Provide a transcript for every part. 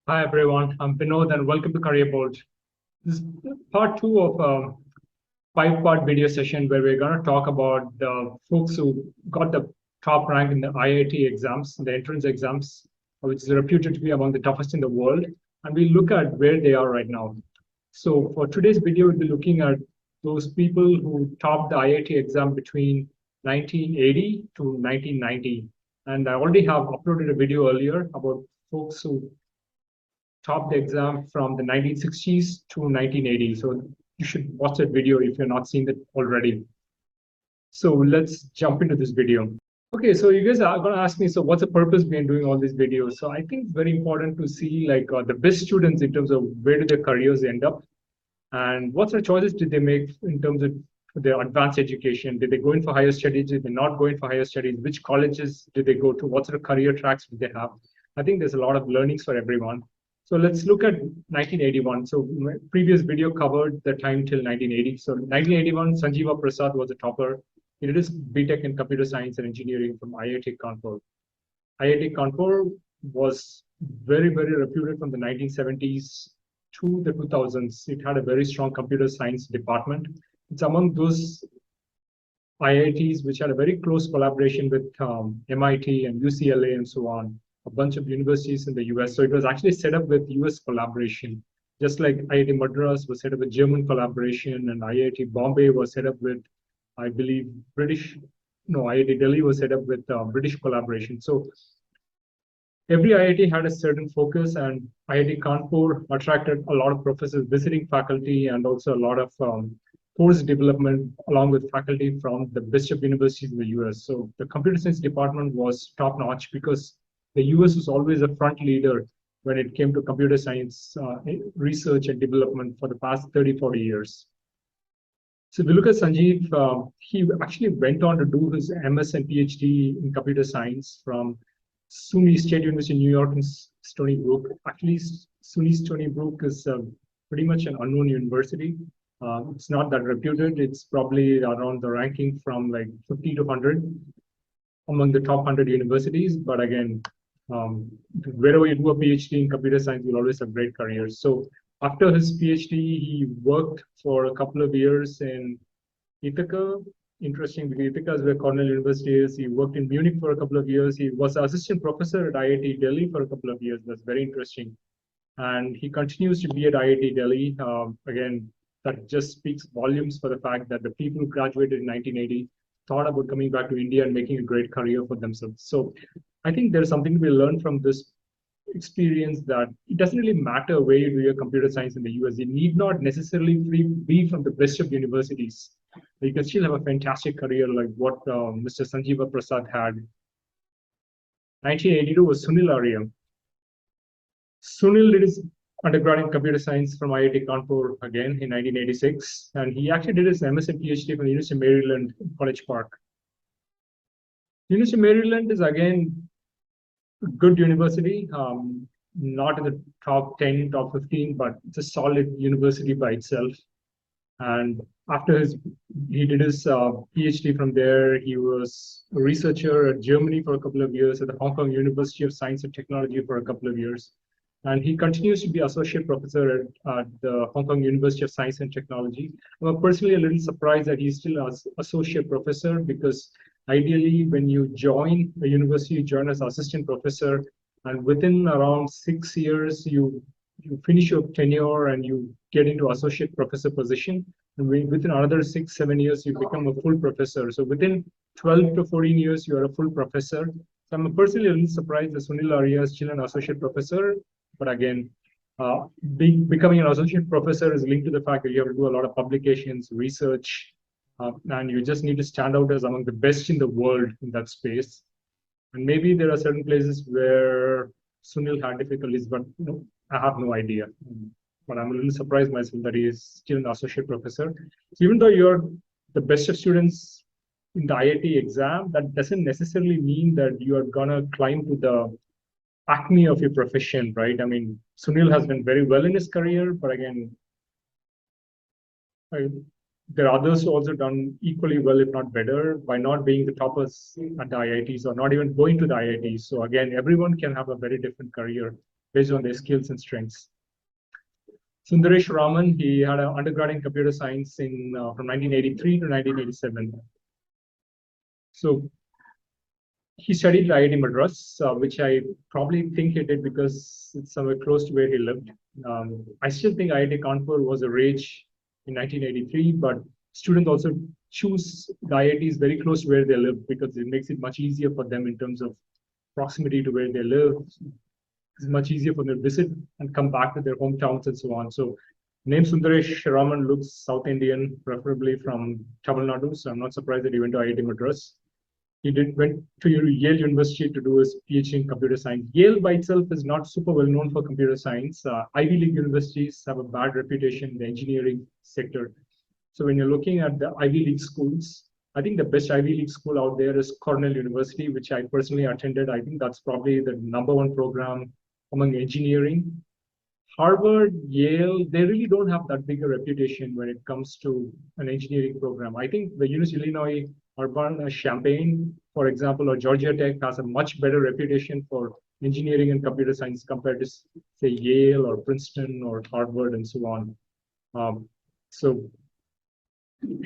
Hi everyone, I'm Vinod and welcome to Career Board. This is part two of a five-part video session where we're going to talk about the folks who got the top rank in the IIT exams, the entrance exams, which is reputed to be among the toughest in the world. And we look at where they are right now. So for today's video, we'll be looking at those people who topped the IIT exam between 1980 to 1990. And I already have uploaded a video earlier about folks who topped the exam from the 1960s to 1980. So you should watch that video if you're not seen it already. So let's jump into this video. Okay, so you guys are going to ask me, so what's the purpose behind doing all these videos? So I think it's very important to see like the best students in terms of where do their careers end up and what sort of choices did they make in terms of their advanced education? Did they go in for higher studies? Did they not go in for higher studies? Which colleges did they go to? What sort of career tracks did they have? I think there's a lot of learnings for everyone. So let's look at 1981. So my previous video covered the time till 1980. So 1981, Sanjiva Prasad was a topper. He did his BTech in computer science and engineering from IIT Kanpur. IIT Kanpur was very, very reputed from the 1970s to the 2000s. It had a very strong computer science department. It's among those IITs which had a very close collaboration with MIT and UCLA and so on, a bunch of universities in the US. So it was actually set up with US collaboration, just like IIT Madras was set up with German collaboration and IIT Bombay was set up with, I believe, IIT Delhi was set up with British collaboration. So every IIT had a certain focus, and IIT Kanpur attracted a lot of professors, visiting faculty, and also a lot of course development along with faculty from the best of universities in the US. So the computer science department was top notch because the US was always a front leader when it came to computer science research and development for the past 30, 40 years. So if you look at Sanjeev, he actually went on to do his MS and PhD in computer science from SUNY State University in New York and Stony Brook. Actually, SUNY Stony Brook is pretty much an unknown university. It's not that reputed. It's probably around the ranking from like 50 to 100 among the top 100 universities. But again, wherever you do a PhD in computer science, you'll always have great careers. So after his PhD, he worked for a couple of years in Ithaca. Interesting, because Ithaca is where Cornell University is. He worked in Munich for a couple of years. He was assistant professor at IIT Delhi for a couple of years. That's very interesting. And he continues to be at IIT Delhi. Again, that just speaks volumes for the fact that the people who graduated in 1980 thought about coming back to India and making a great career for themselves. So I think there's something to be learned from this experience, that it doesn't really matter where you do your computer science in the US. You need not necessarily be from the best of universities. You can still have a fantastic career like what Mr. Sanjiva Prasad had. 1982 was Sunil Arya. Sunil did his undergrad in computer science from IIT Kanpur again in 1986, and he actually did his MS and PhD from the University of Maryland, College Park. University of Maryland is again a good university, not in the top 10, top 15, but it's a solid university by itself. And after he did his PhD from there, he was a researcher at Germany for a couple of years, at the Hong Kong University of Science and Technology for a couple of years. And he continues to be associate professor at the Hong Kong University of Science and Technology. I'm personally a little surprised that he's still an associate professor, because ideally when you join a university, you join as assistant professor, and within around 6 years, you finish your tenure and you get into associate professor position. And within another 6, 7 years, you become a full professor. So within 12 to 14 years, you are a full professor. So I'm personally a little surprised that Sunil Arya is still an associate professor. But again, becoming an associate professor is linked to the fact that you have to do a lot of publications, research, and you just need to stand out as among the best in the world in that space. And maybe there are certain places where Sunil had difficulties, but I have no idea. But I'm a little surprised myself that he is still an associate professor. So even though you're the best of students in the IIT exam, that doesn't necessarily mean that you are gonna climb to the acme of your profession, right? I mean, Sunil has done very well in his career, but again, there are others who also done equally well, if not better, by not being the toppers at the IITs or not even going to the IITs. So again, everyone can have a very different career. based on their skills and strengths. Sundaresh Raman, he had an undergrad in computer science from 1983 to 1987. So he studied at IIT Madras, which I probably think he did because it's somewhere close to where he lived. I still think IIT Kanpur was a rage in 1983, but students also choose the IITs very close to where they live because it makes it much easier for them in terms of proximity to where they live. It's much easier for them to visit and come back to their hometowns and so on. So name Sundaresh Raman looks South Indian, preferably from Tamil Nadu. So I'm not surprised that he went to IIT Madras. He went to Yale University to do his PhD in computer science. Yale by itself is not super well known for computer science. Ivy League universities have a bad reputation in the engineering sector. So when you're looking at the Ivy League schools, I think the best Ivy League school out there is Cornell University, which I personally attended. I think that's probably the #1 program among engineering. Harvard, Yale, they really don't have that big a reputation when it comes to an engineering program. I think the University of Illinois Urbana-Champaign, for example, or Georgia Tech has a much better reputation for engineering and computer science compared to, say, Yale or Princeton or Harvard and so on. So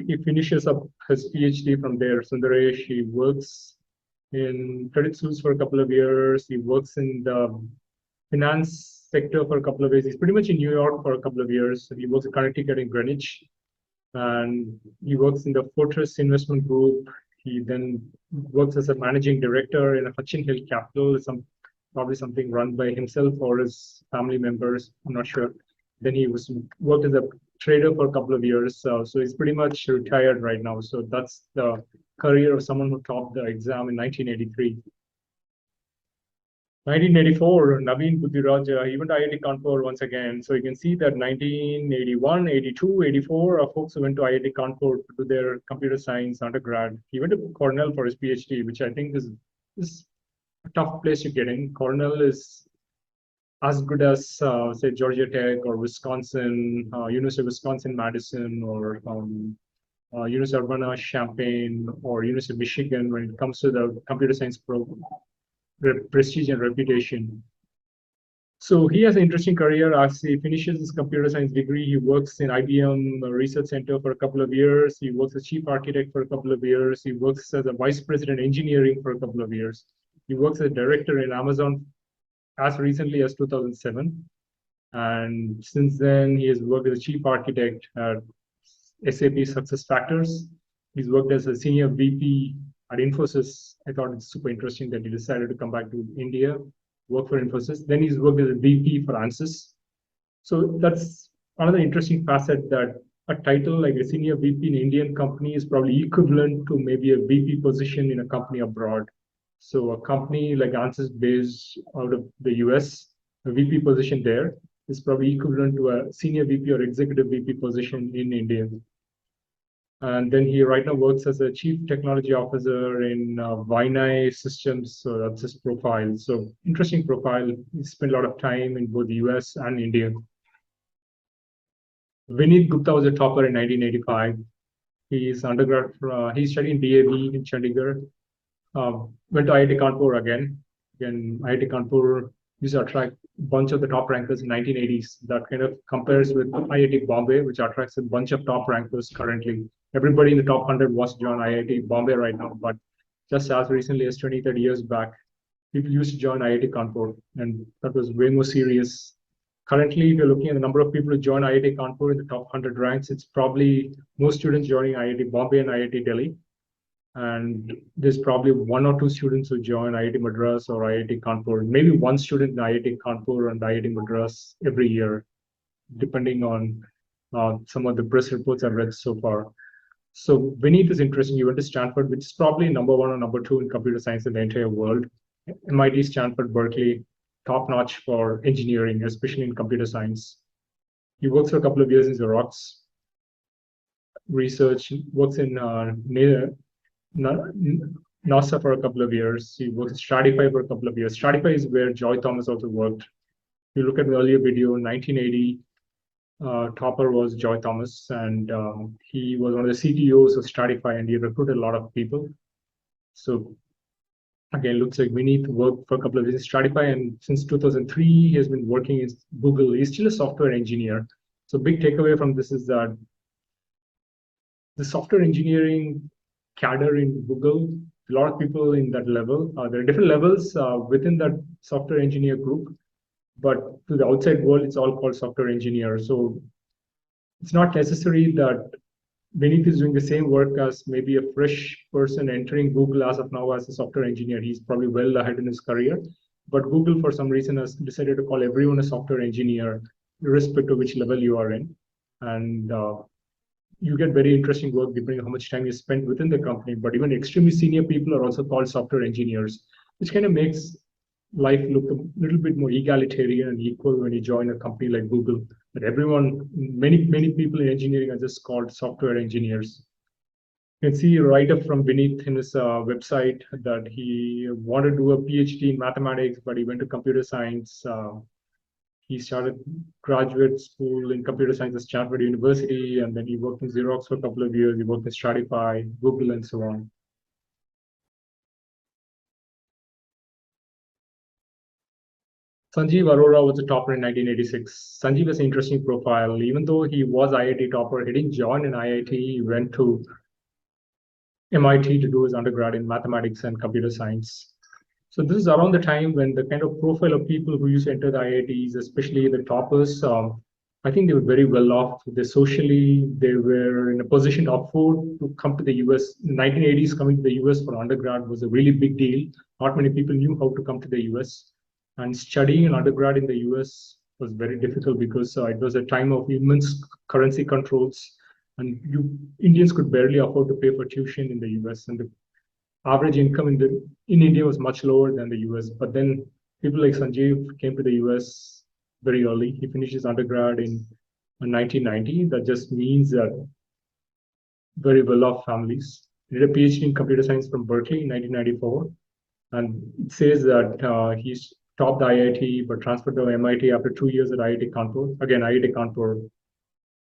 he finishes up his PhD from there. Sundaresh, he works in Credit Suisse for a couple of years. He works in the finance sector for a couple of years. He's pretty much in New York for a couple of years. He works at Connecticut in Greenwich. And he works in the Fortress Investment Group. He then works as a managing director in a Hutchin Hill Capital, probably something run by himself or his family members. I'm not sure. Then he worked as a trader for a couple of years. So he's pretty much retired right now. So that's the career of someone who topped the exam in 1983. 1984, Navin Budhiraja, he went to IIT Kanpur once again. So you can see that 1981, 82, 84 folks who went to IIT Kanpur to do their computer science undergrad. He went to Cornell for his PhD, which I think is a tough place to get in. Cornell is as good as, say, Georgia Tech or Wisconsin, University of Wisconsin-Madison, or University of Urbana-Champaign, or University of Michigan when it comes to the computer science program. Prestige and reputation. So he has an interesting career. As he finishes his computer science degree, he works in IBM Research Center for a couple of years. He works as chief architect for a couple of years. He works as a vice president engineering for a couple of years. He works as a director in Amazon as recently as 2007. And since then, he has worked as a chief architect at SAP SuccessFactors. He's worked as a senior VP at Infosys. I thought it's super interesting that he decided to come back to India, work for Infosys. Then he's worked as a VP for ANSYS. So that's another interesting facet, that a title like a senior VP in an Indian company is probably equivalent to maybe a VP position in a company abroad. So a company like ANSYS based out of the US, a VP position there is probably equivalent to a senior VP or executive VP position in India. And then he right now works as a chief technology officer in Vineet Systems. So that's his profile. So interesting profile. He spent a lot of time in both the US and India. Vineet Gupta was a topper in 1985. He's undergrad. He studied in DAV in Chandigarh. Went to IIT Kanpur again. Again, IIT Kanpur used to attract a bunch of the top rankers in 1980s. That kind of compares with IIT Bombay, which attracts a bunch of top rankers currently. Everybody in the top 100 wants to join IIT Bombay right now, but just as recently as 20, 30 years back, people used to join IIT Kanpur, and that was way more serious. Currently, if you're looking at the number of people who join IIT Kanpur in the top 100 ranks, it's probably most students joining IIT Bombay and IIT Delhi. And there's probably 1 or 2 students who join IIT Madras or IIT Kanpur, maybe 1 student in IIT Kanpur and IIT Madras every year, depending on some of the press reports I've read so far. So Vineet is interesting. He went to Stanford, which is probably #1 or #2 in computer science in the entire world. MIT, Stanford, Berkeley, top notch for engineering, especially in computer science. He works for a couple of years in Xerox research, works in NASA for a couple of years. He works at Stratify for a couple of years. Stratify is where Joy Thomas also worked. If you look at the earlier video, in 1980, topper was Joy Thomas, and he was one of the CTOs of Stratify, and he recruited a lot of people. So Again, looks like Vineet worked for a couple of years in Stratify, and since 2003, he has been working in Google. He's still a software engineer. So big takeaway from this is that the software engineering cadre in Google, a lot of people in that level. There are different levels within that software engineer group, but to the outside world, it's all called software engineer. So it's not necessary that Vineet is doing the same work as maybe a fresh person entering Google as of now as a software engineer. He's probably well ahead in his career. But Google, for some reason, has decided to call everyone a software engineer, irrespective of which level you are in. And you get very interesting work depending on how much time you spend within the company. But even extremely senior people are also called software engineers, which kind of makes life look a little bit more egalitarian and equal when you join a company like Google. But everyone, many people in engineering are just called software engineers. You can see a write-up from Vineet in his website that he wanted to do a PhD in mathematics, but he went to computer science. He started graduate school in computer science at Stanford University, and then he worked in Xerox for a couple of years. He worked in Stratify, Google, and so on. Sanjeev Arora was a topper in 1986. Sanjeev has an interesting profile. Even though he was IIT topper, he didn't join an IIT. He went to MIT to do his undergrad in mathematics and computer science. So this is around the time when the kind of profile of people who used to enter the IITs, especially the toppers, I think they were very well off. They were in a position to afford to come to the US. In the 1980s, coming to the US for undergrad was a really big deal. Not many people knew how to come to the US. And studying an undergrad in the US was very difficult because it was a time of immense currency controls, and Indians could barely afford to pay for tuition in the US. And the average income in India was much lower than the US. But then people like Sanjeev came to the US very early. He finished his undergrad in 1990. That just means that very well-off families. He did a PhD in computer science from Berkeley in 1994. And it says that he's topped the IIT, but transferred to MIT after 2 years at IIT Kanpur. Again, IIT Kanpur,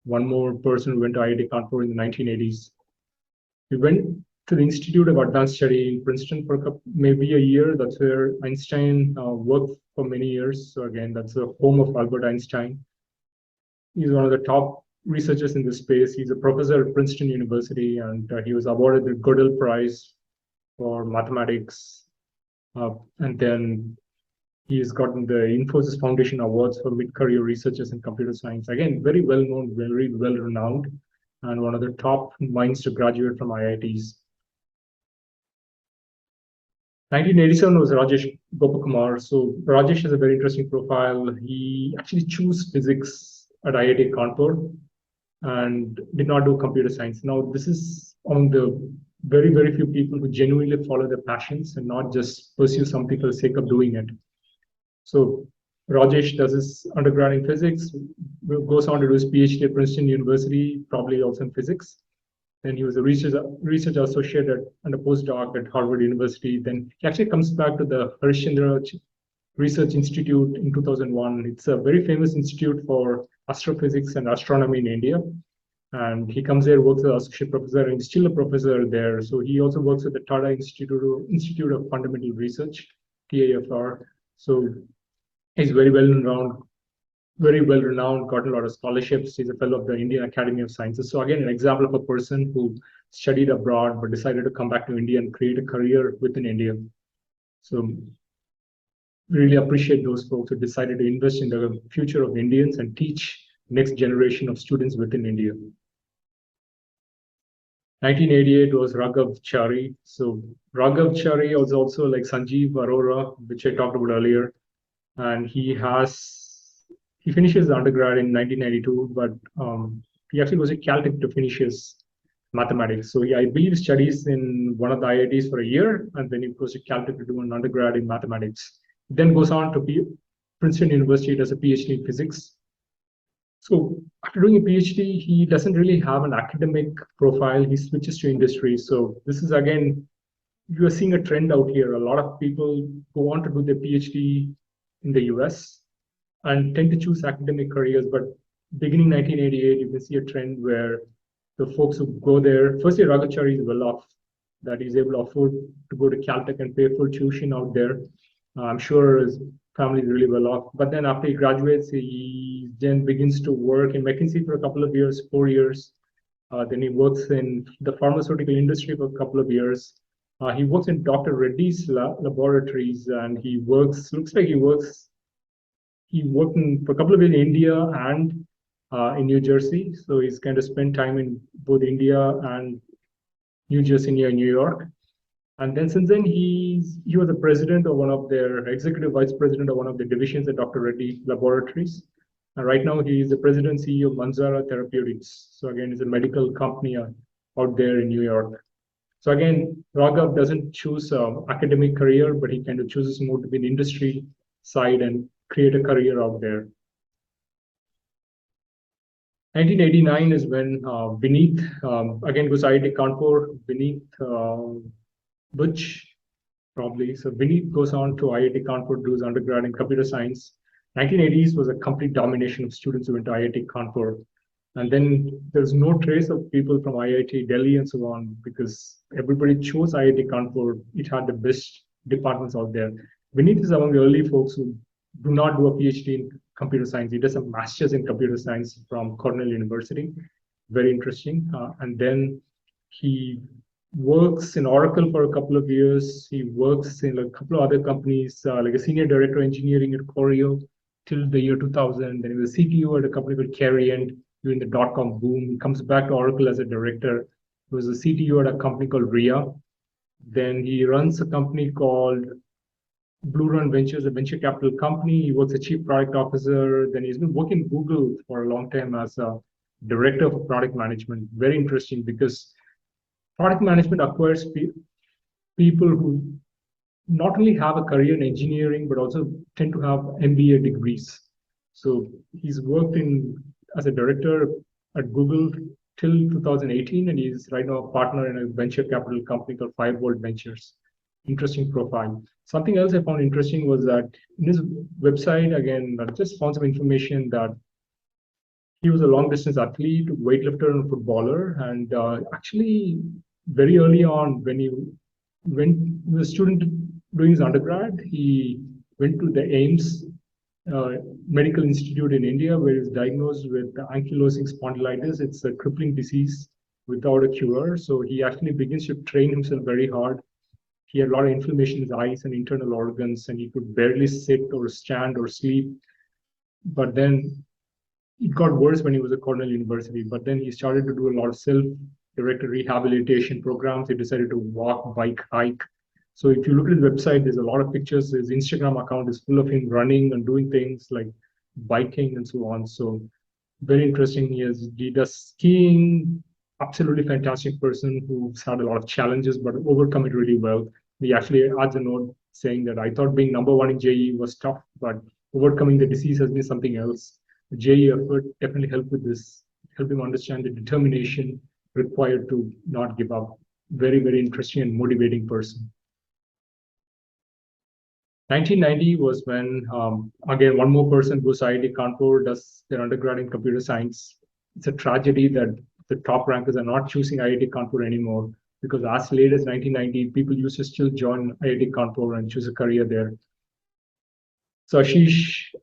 one more person who went to IIT Kanpur in the 1980s. He went to the Institute of Advanced Study in Princeton for maybe a year. That's where Einstein worked for many years. So again, that's the home of Albert Einstein. He's one of the top researchers in this space. He's a professor at Princeton University, and he was awarded the Gödel Prize for mathematics. And then he's gotten the Infosys Foundation Awards for mid-career researchers in computer science. Again, very well-known, very well-renowned, and one of the top minds to graduate from IITs. 1987 was Rajesh Gopakumar. So Rajesh has a very interesting profile. He actually chose physics at IIT Kanpur and did not do computer science. Now, this is among the very, very few people who genuinely follow their passions and not just pursue something for the sake of doing it. So Rajesh does his undergrad in physics, goes on to do his PhD at Princeton University, probably also in physics. Then he was a research associate and a postdoc at Harvard University. Then he actually comes back to the Harishchandra Research Institute in 2001. It's a very famous institute for astrophysics and astronomy in India. And he comes there, works as an associate professor, and still a professor there. So he also works at the Tata Institute of Fundamental Research, TAFR. So he's very well renowned, gotten a lot of scholarships. He's a fellow of the Indian Academy of Sciences. So again, an example of a person who studied abroad but decided to come back to India and create a career within India. So really appreciate those folks who decided to invest in the future of Indians and teach next generation of students within India. 1988 was Raghav Chari. So Raghav Chari was also like Sanjeev Arora, which I talked about earlier. And he finishes the undergrad in 1992, but he actually goes to Caltech to finish his mathematics. So I believe studies in one of the IITs for a year, and then he goes to Caltech to do an undergrad in mathematics. Then goes on to Princeton University, does a PhD in physics. So after doing a PhD, he doesn't really have an academic profile. He switches to industry. So this is, again, you are seeing a trend out here. A lot of people go on to do their PhD in the US and tend to choose academic careers. But beginning 1988, you can see a trend where the folks who go there, firstly, Raghav Chari is well off, that he's able to afford to go to Caltech and pay full tuition out there. I'm sure his family is really well off. But then after he graduates, he then begins to work in McKinsey for a couple of years, 4 years. Then he works in the pharmaceutical industry for a couple of years. He works in Dr. Reddy's laboratories, and he works. Looks like he works. He worked for a couple of years in India and in New Jersey. So he's kind of spent time in both India and New Jersey near New York. And then since then, he was the president of one of their executive vice president of one of the divisions at Dr. Reddy Laboratories. And right now, he is the president and CEO of Manzara Therapeutics. So again, it's a medical company out there in New York. So again, Raghav doesn't choose academic career, but he kind of chooses more to be in the industry side and create a career out there. 1989 is when Vineet, again goes IIT Kanpur, Vineet Buch, probably. So Vineet goes on to IIT Kanpur, do his undergrad in computer science. 1980s was a complete domination of students who went to IIT Kanpur. And then there's no trace of people from IIT Delhi and so on, because everybody chose IIT Kanpur. It had the best departments out there. Vineet is among the early folks who do not do a PhD in computer science. He does a master's in computer science from Cornell University. Very interesting. And then he works in Oracle for a couple of years. He works in a couple of other companies, like a senior director of engineering at Choreo till the year 2000. Then he was CTO at a company called Carriend during the dot-com boom. He comes back to Oracle as a director. He was a CTO at a company called RIA. Then he runs a company called Blue Run Ventures, a venture capital company. He works as chief product officer. Then he's been working at Google for a long time as a director of product management. Very interesting, because product management acquires people who not only have a career in engineering, but also tend to have MBA degrees. So he's worked as a director at Google till 2018, and he's right now a partner in a venture capital company called Firebolt Ventures. Interesting profile. Something else I found interesting was that in his website, again, I just found some information that he was a long distance athlete, weightlifter, and footballer. And actually, very early on, when he was a student doing his undergrad, he went to the AIIMS Medical Institute in India, where he was diagnosed with ankylosing spondylitis. It's a crippling disease without a cure. So he actually begins to train himself very hard. He had a lot of inflammation in his eyes and internal organs, and he could barely sit or stand or sleep. But then it got worse when he was at Cornell University. But then he started to do a lot of self-directed rehabilitation programs. He decided to walk, bike, hike. So if you look at his website, there's a lot of pictures. His Instagram account is full of him running and doing things like biking and so on. So very interesting. He does skiing. Absolutely fantastic person who's had a lot of challenges, but overcome it really well. He actually adds a note saying that I thought being number one in JEE was tough, but overcoming the disease has been something else. The JEE effort definitely helped with this, help him understand the determination required to not give up. Very, very interesting and motivating person. 1990 was when, again, one more person goes to IIT Kanpur, does their undergrad in computer science. It's a tragedy that the top rankers are not choosing IIT Kanpur anymore, because as late as 1990, people used to still join IIT Kanpur and choose a career there. So Ashish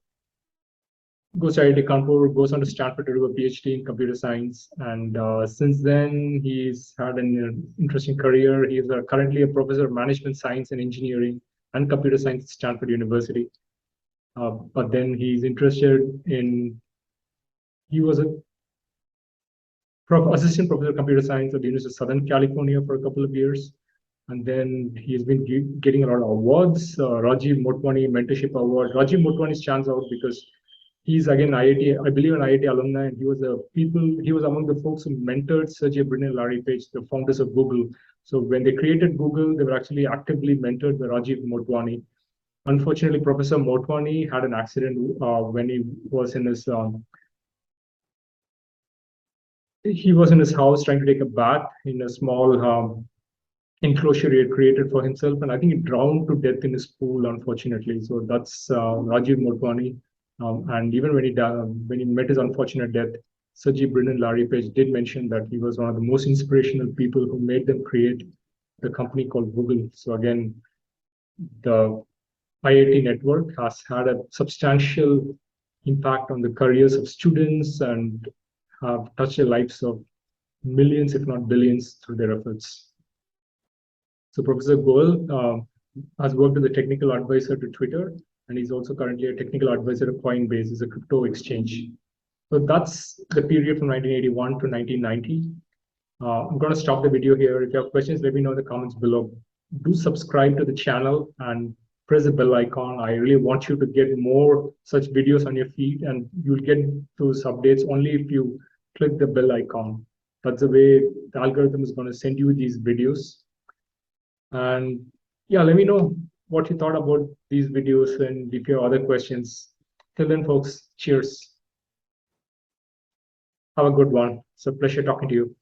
goes to IIT Kanpur, goes on to Stanford to do a PhD in computer science. And since then, he's had an interesting career. He's currently a professor of management science and engineering and computer science at Stanford University. But then he's interested in, he was a assistant professor of computer science at the University of Southern California for a couple of years. And then he's been getting a lot of awards, Rajiv Motwani Mentorship Award. Rajiv Motwani stands out because he's again IIT, I believe an IIT alumni, and he was among the folks who mentored Sergey Brin and Larry Page, the founders of Google. So when they created Google, they were actually actively mentored by Rajiv Motwani. Unfortunately, Professor Motwani had an accident when he was in his house trying to take a bath in a small enclosure he had created for himself, and I think he drowned to death in his pool, unfortunately. So that's Rajiv Motwani. And even when he met his unfortunate death, Sergey Brin and Larry Page did mention that he was one of the most inspirational people who made them create the company called Google. So again, the IIT network has had a substantial impact on the careers of students and have touched the lives of millions, if not billions, through their efforts. So Professor Goel has worked as a technical advisor to Twitter, and he's also currently a technical advisor to Coinbase, is a crypto exchange. So that's the period from 1981 to 1990. I'm going to stop the video here. If you have questions, let me know in the comments below. Do subscribe to the channel and press the bell icon. I really want you to get more such videos on your feed, and you'll get those updates only if you click the bell icon. That's the way the algorithm is going to send you these videos. And yeah, let me know what you thought about these videos and if you have other questions. Till then, folks, cheers. Have a good one. It's a pleasure talking to you.